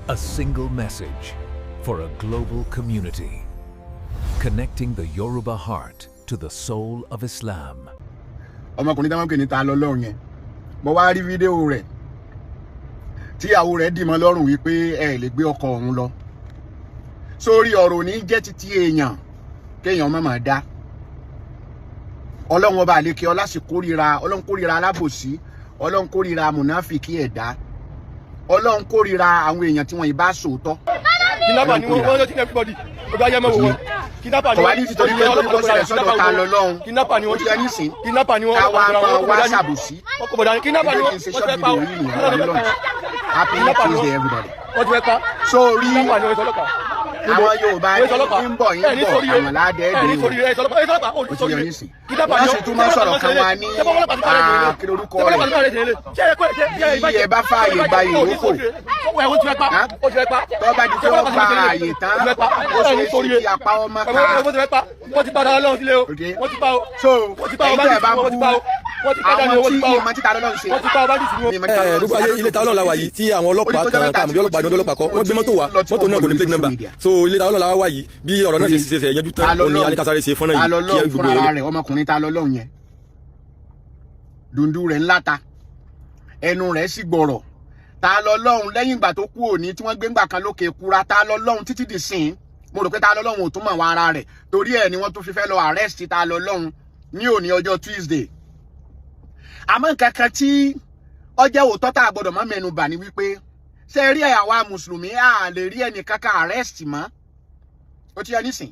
A single message for a global community, connecting the Yoruba heart to the soul of Islam. Ọmọkùnrin táwọn kìíní ta lọ lọ́rùn yẹn mo wá rí fídíò rẹ̀ tí ìyàwó rẹ̀ dì mọ́ lọ́rùn wípé ẹ lè gbé ọkọ òun lọ sórí ọ̀rọ̀ ní jẹ́ títí èèyàn kéèyàn má máa dá Ọlọ́run ọba àlékè ọlá sì kórìíra Ọlọ́run kórìíra alábòsí Ọlọ́run kórìíra mùnáfìkí ẹ̀dá Ọlọ́run kórìíra àwọn èèyàn tí wọ́n ì bá sòótọ́. Kidnapper ni wọ́n ti everybody ọba yẹ mọ́ wọ́n kidnapper ni wọ́n ti torí pé ó ṣẹlẹ̀ sọ́dọ̀ ta lọ lọ́hùn kidnapper ni wọ́n ti ẹni sìn kidnapper ni wọ́n wá ṣàbòsí kidnapper ni wọ́n ṣe ṣọ́ọ̀bù ìdòwú ìyẹn happy Tuesday everybody. wọ́n ti fẹ́ pa so rí kidnapper ni wọ́n sọlọ́pàá àwọn Yorùbá ń bọ̀ àwọn ládẹ́ẹ̀dẹ́ ó ti yọ nísìn wọ́n sì tún máa sọ̀rọ̀ kan wá ní kí lorúkọ rẹ̀ bí ẹ bá fààyè gba ìrókò tó bá di pé wọ́n gba ààyè tán ó ṣe é ṣe kí apá ọmọ ká wọ́n ti pa ọ̀dà lọ́wọ́ sílé o wọ́n ti pa o so ẹ̀yin tẹ́ ẹ bá bú àwọn tí ìmọ̀ títa lọ́lọ́ ń ṣe wọ́n ti pa ọba dì sí ni o. gbogbo ayé ilé ta Ọlọ́run la wà yìí tí àwọn ọlọ́pàá kan tá àmì ọlọ́pàá ní ọlọ́pàá kọ́ wọ́n gbé mọ́tò wá mọ́tò náà kò ní plate number so ilé ta Ọlọ́run la wà yìí bí ọ̀rọ̀ náà ṣe ṣe yanjú tán ó ní alikasare ṣe fọ́nà yìí kí ẹ gbogbo rẹ̀ ọmọkùnrin ta lọ́lọ́run yẹn dundun rẹ̀ ńlá ta ẹnu rẹ̀ sì gbọ̀rọ̀ ta lọ́lọ́run lẹ́yìn ìgbà tó kú òní tí wọ́n gbé ńgbà kan lókè kura ta lọ́lọ́run títí di sìn mo rò pé ta lọ́lọ́run ò tún mọ̀ wọn ara rẹ̀ torí ẹ̀ ni wọ́n tún fi fẹ́ lọ arrest ta lọ́lọ́run ní òní ọjọ́ Tuesday àmọ́ nǹkan kan tí ọjọ́ òótọ́ tá a gbọ́dọ̀ má mẹ́nu bà ní wípé ṣe rí àwa mùsùlùmí a lè rí ẹnì kankan arrest mọ́ ó ti yẹ nísìn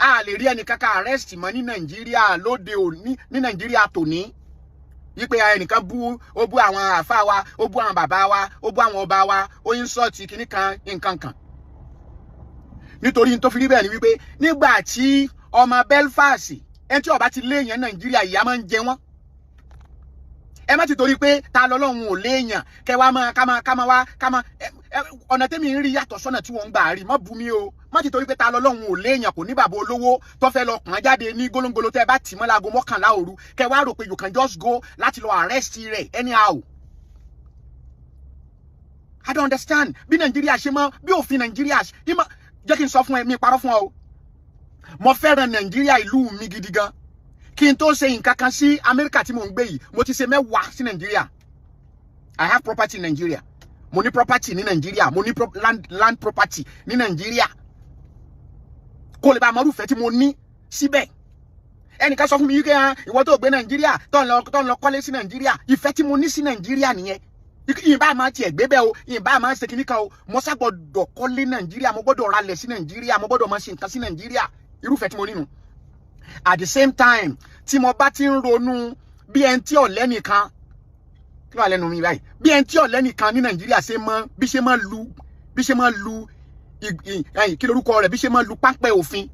a lè rí ẹnì kankan arrest mọ́ ní Nàìjíríà lóde òní ní Nàìjíríà tòní wípé ẹnìkan ó bú àwọn àfáà wa ó bú àwọn bàbá wa ó bú àwọn ọba wa ó ń sọ́ọ̀tì kìíní kan nǹkan kan nítorí tó fi rí bẹ́ẹ̀ ni wípé nígbà tí ọmọ Belfast ẹni tí ó bá ti léèyàn Nàìjíríà ìyà máa ń jẹ wọ́n ẹ má ti torí pé ta lọ́lọ́run ò léèyàn kẹ wá máa ká máa ọ̀nà tẹ́mi ń rí yàtọ̀ sọ́nà tí wọ́n ń gbà rí má bú mi o má ti torí pé ta lọ́lọ́run ò léèyàn kò ní bàbá olówó tó fẹ́ lọ kàn jáde ní gólóńgóló tẹ́ bá tì mọ́ láago 11 òru kẹ wá rò pé you can just go láti lọ arrest rẹ̀ anyhow. I don't understand bí Nàìjíríà ṣe mọ́ bí òfin Nàìjíríà jẹ́ kí n sọ fún ẹ mi parọ́ fún ọ o mo fẹ́ràn Nàìjíríà ìlú mi gidi gan kí n tó ṣe nǹkan kan sí Amẹ́ríkà tí mò ń gbé yìí mo ti ṣe mẹ́wàá sí Nàìjíríà. I have property in Nigeria mo ní property ní Nàìjíríà mo ní land property ní Nàìjíríà kó lè bá àmọ́rúfẹ́ tí mo ní síbẹ̀ ẹnìkan sọ fún mi wípé ìwọ tó gbé Nàìjíríà tó ń lọ kọ́lé sí Nàìjíríà ìfẹ́ tí mo ní sí Nàìjíríà nìyẹn ìbá máa tiẹ̀ gbé bẹ́ẹ̀ o ìbá máa ṣe kíníkan o mo ṣàgbọ́dọ̀ kọ́lé Nàìjíríà mo gbọ́dọ̀ ralẹ̀ sí Nàìjíríà mo gbọ́dọ̀ máa ṣe nǹkan sí Nàìjíríà irúfẹ́ tí mo nínú. At the same time tí mo bá ti ń ronú bí ẹni tí ọ̀lẹ́ nìkan kí ló wà lẹ́nu mi báyìí bí ẹni tí ọ̀lẹ́ nìkan ní Nàìjíríà bí ṣe máa lu kí lorúkọ rẹ̀ bí ṣe máa lu pápẹ́ òfin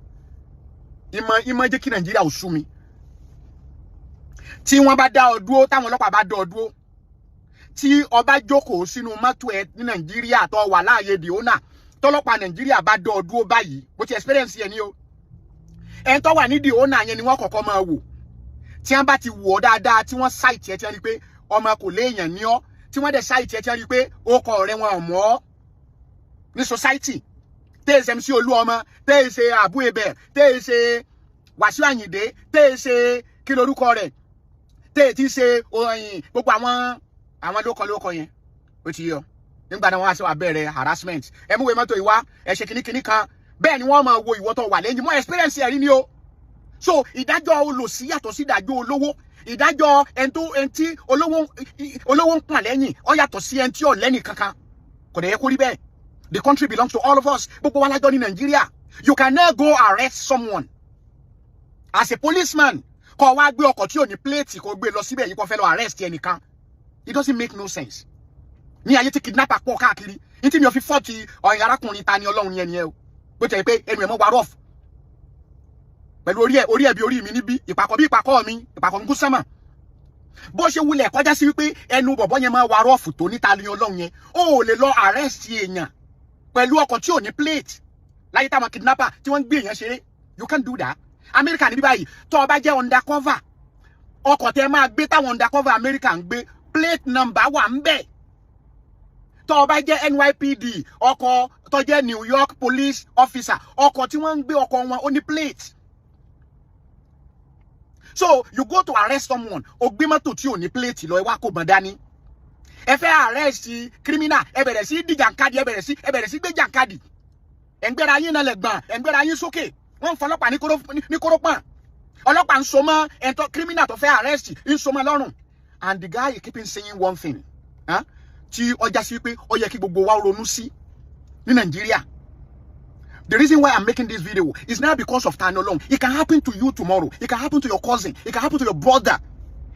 ìmọ̀ jẹ́ kí Nàìjíríà ò sú mi. Tí wọ́n bá dá ọ dúró táwọn ọlọ́pàá bá dá ọ dúró tí ọba jókòó sínú mọ́tò ẹ ní Nàìjíríà tó wà láàyè dìónà tọ́lọ́pàá Nàìjíríà bá dá ọ dúró báyìí bó ti experience yẹn ni o ẹni tó wà nídìí ọ̀nà yẹn ni wọ́n kọ́kọ́ máa wò tí wọ́n bá ti wò ọ́ dáadáa tí wọ́n ṣáìtì ẹ̀ tí wọ́n rí pé ọmọ kò léèyàn ní ọ́ tí wọ́n dẹ̀ ṣáìtì ẹ̀ tí wọ́n rí pé ọkọ rẹ̀ wọn ò mọ̀ ọ́ ní society tẹ́ẹ̀sẹ̀ MC Olúọmọ tẹ́ẹ̀sẹ̀ Abu Ebel tẹ́ẹ̀sẹ̀ Wàsíù Àyìndé tẹ́ẹ̀sẹ̀ kí lorúkọ rẹ̀ tẹ́ẹ̀tì ṣe gbogbo àwọn lókọ yẹn ó ti yọ nígbà náà wọ́n á ṣe wà bẹ̀rẹ̀ harassment ẹ mú wé mọ́tò ìwá ẹ ṣe kìnnìkìnnì kan bẹ́ẹ̀ ni wọ́n máa wo ìwọ tó wà lẹ́yìn mọ́ experience ẹ̀rí ni o so ìdájọ́ olòṣì yàtọ̀ sí ìdájọ́ olówó ìdájọ́ ẹni tí olówó ń pọ̀n lẹ́yìn ó yàtọ̀ sí ẹni tí ò lẹ́yìn kankan kò dẹ̀ yẹ kó rí bẹ́ẹ̀ the country belongs to all of us gbogbo wa lájọ ní Nàìjíríà you can never go arrest someone as a policeman kó wá gbé ọkọ̀ tí ò ní plate kó gbé lọ síbẹ̀ yìí kó fẹ́ lọ arrest ẹnìkan it doesn't make no sense ní ayé tí kidnapper pọ̀ káàkiri ní tí mi ò fi fọ́ọ̀tì ọ̀yìn arákùnrin Tani Olohun yẹn nìyẹn o bó tẹ̀ pé ẹnu ẹ̀ mọ́ wa rough pẹ̀lú orí ẹ̀ bí orí mi níbí ìpàkọ́ bí ìpàkọ́ mi ìpàkọ́ ń gún sánmà bó ṣe wulẹ̀ kọjá sí wípé ẹnu bọ̀bọ́ yẹn máa wa rough tó ní Tani Olohun yẹn ó lè lọ arrest èèyàn pẹ̀lú ọkọ̀ tí ò ní plate láyé táwọn kidnapper tí wọ́n ń gbé èèyàn ṣeré you can't do that America níbí báyìí tó o bá jẹ́ undercover ọkọ̀ tẹ́ máa gbé táwọn undercover America ń gbé plate number wà ń bẹ̀ tó bá jẹ́ NYPD ọkọ̀ tó jẹ́ New York police officer ọkọ̀ tí wọ́n ń gbé ọkọ̀ wọn ó ní plate. So you go to arrest someone ó gbé mọ́tò tí ò ní plate lọ ẹ wá kó bọ̀n dání. Ẹ fẹ́ arrest criminal ẹ bẹ̀rẹ̀ sí di jàǹkadì ẹ bẹ̀rẹ̀ sí gbé jàǹkadì. Ẹ ń gbéra yín náà lẹ́gbọ̀n ẹ ń gbéra yín sókè wọ́n ń fọlọ́pàá ní kórópọ̀n. Ọlọ́pàá ń so mọ́ ẹ̀ńtọ́ criminal tó fẹ́ arrest ń so mọ́ lọ́rùn. And the guy is keeping saying one thing. Tí ọjà sí pé ó yẹ kí gbogbo wa ronú sí ní Nigeria. The reason why I'm making this video is not because of Tani Olohun. It can happen to you tomorrow. It can happen to your cousin. It can happen to your brother.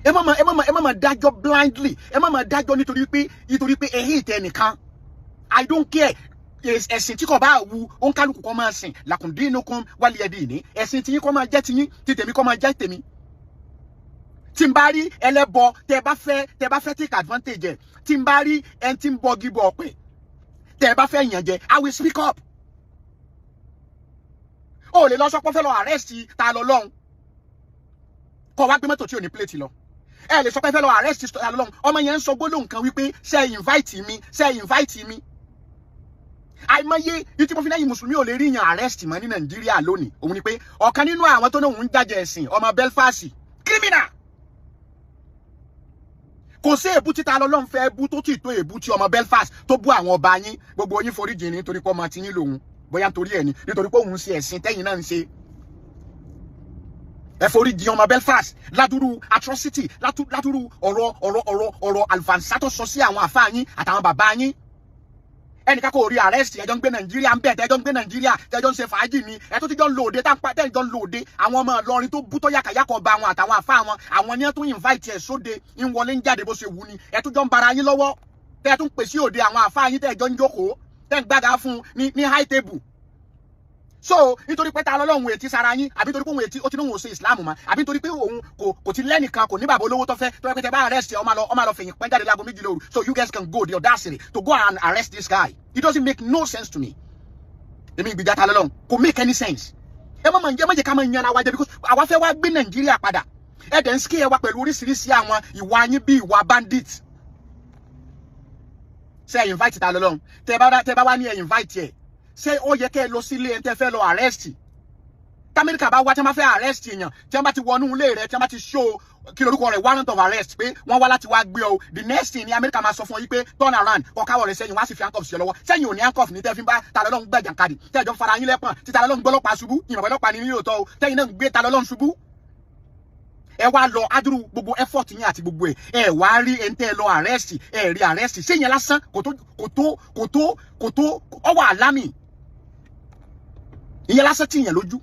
Ẹ má dájọ́ blindly. Ẹ má dájọ́ nítorí pé ẹ hate ẹnìkan. I don't care. Ẹ̀sìn tí kò bá wu onkaluku kò máa sìn lakundinukum waliyadini. Ẹ̀sìn tí yín kò máa jẹ́ ti yín, tí tèmi kò máa jẹ́ tèmi. Tí n bá rí ẹlẹ́bọ tẹ́ bá fẹ́ take advantage ẹ̀. Tí n bá rí ẹni tí ń bọ gíbọ ọ̀pẹ. Tẹ́ bá fẹ́ yàn jẹ, I will speak up. O lè lọ sọ pé fẹ́ lọ arrest Tani Olohun. Kó wá gbé mọ́tò tí ò ní plate lọ. Ẹ lè sọ pé fẹ́ lọ arrest Tani Olohun. Ọmọ yẹn ń sọ gbólóhùn kan wípé ṣé invite mi. Àìmọye tí mo fi lẹ́yìn mùsùlùmí ò lè rí yàn arrest mọ́ ní Nàìjíríà lónìí. Òun ni pé ọ̀kan nínú àwọn tó náà ń jàjẹ́ ẹ̀sìn ọmọ Belfast criminal. Kò sí èbú tí Tani Olohun fẹ́ bú tó ti tó èbú tí ọmọ Belfast tó bú àwọn ọba yín gbogbo yín foríjì ní nítorí pé ọmọ tí yín lòun bóyá nítorí ẹ̀ ni nítorí pé òun ṣe ẹ̀sìn tẹ́yìn náà ń ṣe. Ẹ foríjì ọmọ Belfast ládùrú atrocity ládùrú ọ̀rọ̀ àlùfàǹsá tó sọ sí àwọn àfáà yín àtàwọn bàbá yín. Ẹnìkan kò rí arrest ẹjọ́ ń gbé Nàìjíríà ń bẹ̀ tẹ́jọ́ ń gbé Nàìjíríà tẹ́jọ́ ń ṣe fàájì ni ẹ tó ti jọ ń lòde tẹ́jọ́ ń lòde àwọn ọmọ Ìlọrin tó bú tó yàkàyàkọ̀ ọba wọn àtàwọn àfáà wọn àwọn ni ẹ tún invite ẹ sóde ń wọlé ń jáde bó ṣe wù ni ẹ tó jọ ń bara yín lọ́wọ́ tẹ́ tún pèsè òde àwọn àfáà yín tẹ́jọ́ ń jókòó tẹ́ ń gbága fún ní high table. So nítorí pé Tani Olohun ètí sara yín àbí nítorí pé òun ètí ó ti ní òun ṣe Islam mọ́ àbí nítorí pé òun kò ti lẹ́nìkan kò ní bàbá olówó tó fẹ́ tó yẹ pé tẹ́ bá arrest ẹ ọmọ lọ fẹ̀yìn pẹ́ jáde láago 2 lóru. So you guys can go the audacity to go and arrest this guy. It doesn't make no sense to me. Èmi ìgbìjà Tani Olohun kò make any sense. Ẹ má jẹ́ ká máa yan àwa jẹ because àwa fẹ́ wá gbé Nàìjíríà padà. Ẹ dẹ̀ ń scare wa pẹ̀lú oríṣiríṣi àwọn ìwà yín bí ìwà bandit. Ṣé invite Tani Olohun tẹ́ bá wá ní invite ẹ ṣé ó yẹ kẹ́ lọ sílé ẹ tẹ́ fẹ́ lọ arrest. T'Amẹ́ríkà bá wá tí wọ́n bá fẹ́ arrest èèyàn tí wọ́n bá ti wọnú ilé rẹ̀ tí wọ́n bá ti show kí lorúkọ rẹ̀ warrant of arrest pé wọ́n wá láti wá gbé ọ the next thing ni Amẹ́ríkà máa sọ fún yín pé turn around kọ káwọ́ rẹ̀ sẹ́yìn wọ́n á sì fi handcuff sí ọ lọ́wọ́ sẹ́yìn ò ní handcuff ní tẹ́ fi bá Tani Olohun gbẹ jàǹkadì tẹ́jọ́ fara yín lẹ́pọ̀n tí Tani Olohun gbọ́lọ́pàá ṣubú ìmọ̀ ọlọ́pàá ni yóò tọ́ o tẹ́yìn náà ń gbé Tani Olohun ṣubú. Ẹ wá lọ adúrú gbogbo effort yín àti gbogbo ẹ wá rí ẹni tẹ́ lọ arrest ẹ rí arrest ṣé yẹn lásán kò tó ọwọ́ àlámì ìyẹn lásán tí yẹn lójú.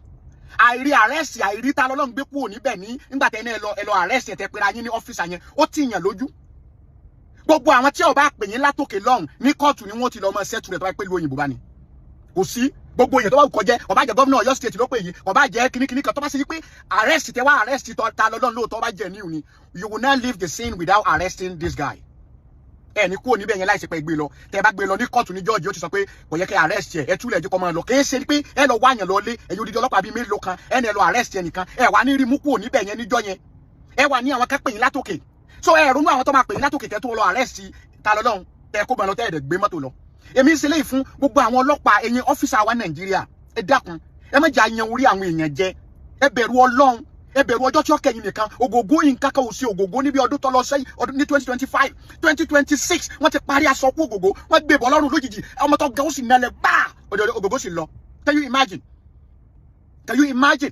Àìrí arrest àìrí Tani Olohun gbé kúrò níbẹ̀ ní nígbà tẹ́ ẹ lọ arrest ẹ tẹ́ pera yín ní ọ́fíìsà yẹn ó tì yàn lójú. Gbogbo àwọn tí ó bá pè yín látòkè lọ́hùn ní kóòtù ni wọ́n ti lọ mọ settle rẹ̀ tó bá pé lu òyìnbó bá ní. Kò sí gbogbo èèyàn tó bá kọjẹ́ ó bá jẹ́ governor Oyo State ló pè yín ó bá jẹ́ kíníkíní kan tó bá ṣe pé arrest tẹ́ wá arrest Tani Olohun lóòótọ́ bá jẹ́ new ni you will not leave the scene without arresting this guy. Ẹni kúrò níbẹ̀ yẹn láìsí pé gbé lọ tẹ́ bá gbé lọ ní kóòtù ní George ó ti sọ pé kò yẹ kẹ́ arrest ẹ túlẹ̀ ẹjọ́ kọ́ máa lọ kìí ṣe pé ẹ lọ wáyàn lọ lé ẹ̀yin odidi ọlọ́pàá bíi mélòó kan ẹ ní ẹ lọ arrest ẹ nìkan ẹ wà ní rí mú kúrò níbẹ̀ yẹn níjọ́ yẹn ẹ wà ní àwọn kan pè yín látòkè so ẹ ronú àwọn tó máa pè yín látòkè tẹ́ tó lọ arrest Tani Olohun tẹ́ kó bá lọ tẹ́ ẹ̀dẹ̀ gbé mọ́tò lọ. Èmi ń ṣe léyìí fún gbogbo àwọn ọlọ́pàá ẹ̀yin ọ́fíìsà wa Nàìjíríà ẹ dákun ẹ má jà yan orí àwọn èèyàn jẹ ẹ bẹ̀rù Ọlọ́run ẹ bẹ̀rù ọjọ́ tí ó kẹ́yìn nìkan ògògó nǹkan kan ò sí ògògó níbi ọdún tó lọ sẹ́yìn ọdún ní 2025 2026 wọ́n ti parí aṣọ kú ògògó wọ́n gbé bọ́ lọ́rùn lójijì ọmọ tó ga ó sì nalẹ̀ báà ògògó sì lọ. Can you imagine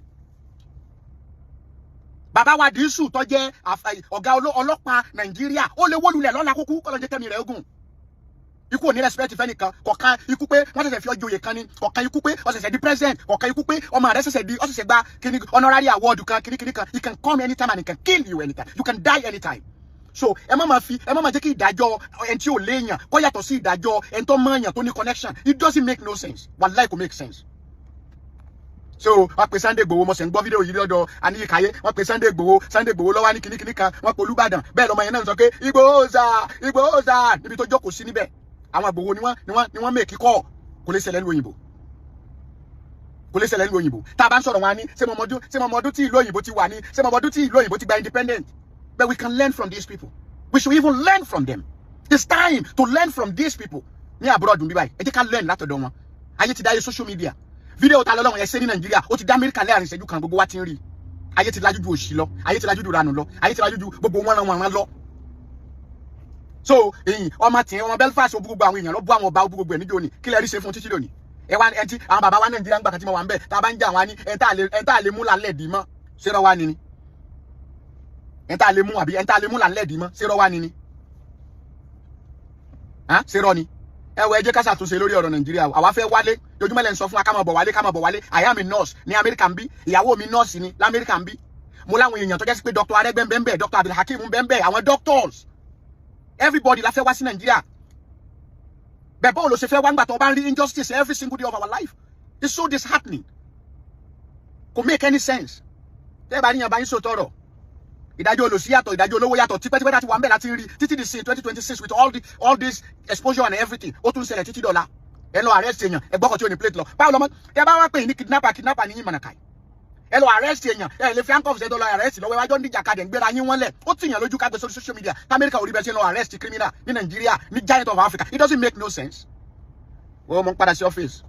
bàbá wa Dìísù tó jẹ́ ọ̀gá ọlọ́pàá Nàìjíríà ó lè wó lulẹ̀ lọ́la kúkú kọ́ ló jẹ́ tẹ́mi rẹ̀ ogun ikú ò ní respect fẹ́ nìkan kọ̀ọ̀kan ikú pé wọ́n ṣẹ̀ṣẹ̀ fi ọjọ́ òye kan ní kọ̀ọ̀kan ikú pé ó ṣẹ̀ṣẹ̀ di president kọ̀ọ̀kan ikú pé ọmọ rẹ̀ ṣẹ̀ṣẹ̀ gba kíní honorary award kan kíní kan he can come anytime and he can kill you anytime you can die anytime. So ẹ má máa jẹ́ kí ìdájọ́ ẹni tí ò léèyàn kó yàtọ̀ sí ìdájọ́ ẹni tó mọ̀ èèyàn tó ní connection it doesn't make no sense wallahi kò make sense. So wọ́n pe Sunday Igboho mo ṣe ń gbọ́ fídíò yìí lọ́dọ̀ Aníyíkáyé wọ́n pe Sunday Igboho lọ́wọ́ ní kíní kan wọ́n pe Olúbàdàn bẹ́ẹ̀ lọ́mọ yẹn náà sọ pé Igboho za níbi tó jókòó sí níbẹ̀ àwọn Igboho ni wọ́n mèkì kọ́ kò lè ṣẹlẹ̀ ní òyìnbó tá a bá ń sọ̀rọ̀ wọn ní ṣé mọ̀mọ́dún tí ìlú òyìnbó ti wà ní ṣé mọ̀mọ́dún tí ìlú òyìnbó ti gba independent but we can learn from these people we should even learn from them It's time to learn from these people. Ní abroad bí báyìí, ẹ jẹ́ ká learn látọ̀dọ̀ wọn. Ayé ti dáyé social media. Video ta lọ́lọ́run ẹ ṣe ní Nàìjíríà, ó ti dá Amẹ́ríkà lẹ́yìn ìṣẹ́jú kan gbogbo wa ti ń rí. Ayé ti lajú ju òṣì lọ, ayé ti lajú ju ranù lọ, ayé ti lajú ju gbogbo wọn lọ. So, ọmọ tí wọn Belfast ó bú gbogbo àwọn èèyàn lọ bú àwọn ọba ó bú gbogbo ẹ̀ níjó ni. Kí lẹ rí ṣe fún títí lónìí? Ẹ wá ẹntí àwọn bàbá wa Nàìjíríà ń gbà kan tí mo wà ń bẹ̀, tá bá ń jà wọn ní ẹ tá lè mú lálẹ́ dì mọ́. Ṣé rọ́ wá ni? Ẹ tá lè mú àbí ẹ tá lè mú lálẹ́ dì mọ́. Ṣé rọ́ wá ni? Ṣé rọ́ ni? Ẹ wo ẹ jẹ́ ká ṣàtúnṣe lórí ọ̀rọ̀ Nàìjíríà. Àwa fẹ́ wálé, jojúmọ́ lẹ́ ń sọ fún wa ká máa bọ̀ wálé. I am a nurse ní Amẹ́ríkà ń bí, ìyàwó mi nurse ni l'Amẹ́ríkà ń bí. Mo láwọn èèyàn tó jẹ́ sí pé Dr. Aregbe ń bẹ, Dr. Abdulhakeem ń bẹ, àwọn doctors. Everybody la fẹ́ wá sí Nàìjíríà. Bẹ́ẹ̀ báwo ló ṣe fẹ́ wá ńgbà tó bá ń rí injustice every single day of our life? It's so disheartening. Kò make any sense. Tẹ́ bá níyàn bá yín sọ tọrọ. Ìdájọ́ olòṣì yàtọ̀, ìdájọ́ olówó yàtọ̀, tipẹ́tipẹ́ láti wà ń bẹ̀ láti rí títí di sin 2026 with all this exposure and everything. Ó tún ṣẹlẹ̀ títí dọ̀la. Ẹ lọ arrest èèyàn, ẹ gbọ́kọ̀ tí ò ní plate lọ. Báwo lọ́mọ, ẹ bá wá pè ní kidnapper ní yín mọ̀nàkàì. Ẹ lọ arrest èèyàn, ẹ lè fi handcuffs ẹ dọ́ lọ arrest lọ́wọ́ iwájú ní ìjàkadì ń gbéra yín wọ́n lẹ̀. Ó tìyàn lójú ká gbé sórí social media. Amẹ́ríkà ò rí bẹ́ẹ̀ ṣe lọ arrest criminal ní Nàìjíríà, ní giant of Africa. It doesn't make no sense. Wọ́n mọ̀ ń padà sí ọ́fíìsì.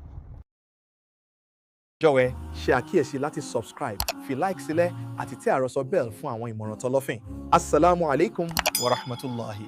Jọ̀wọ́ ṣe àkíyèsí láti subscribe, fi like sílẹ̀ àti tẹ àròsọ bell fún àwọn ìmọ̀ràn tọlọ́fìn. Assalamu alaikum wa rahmatullahi.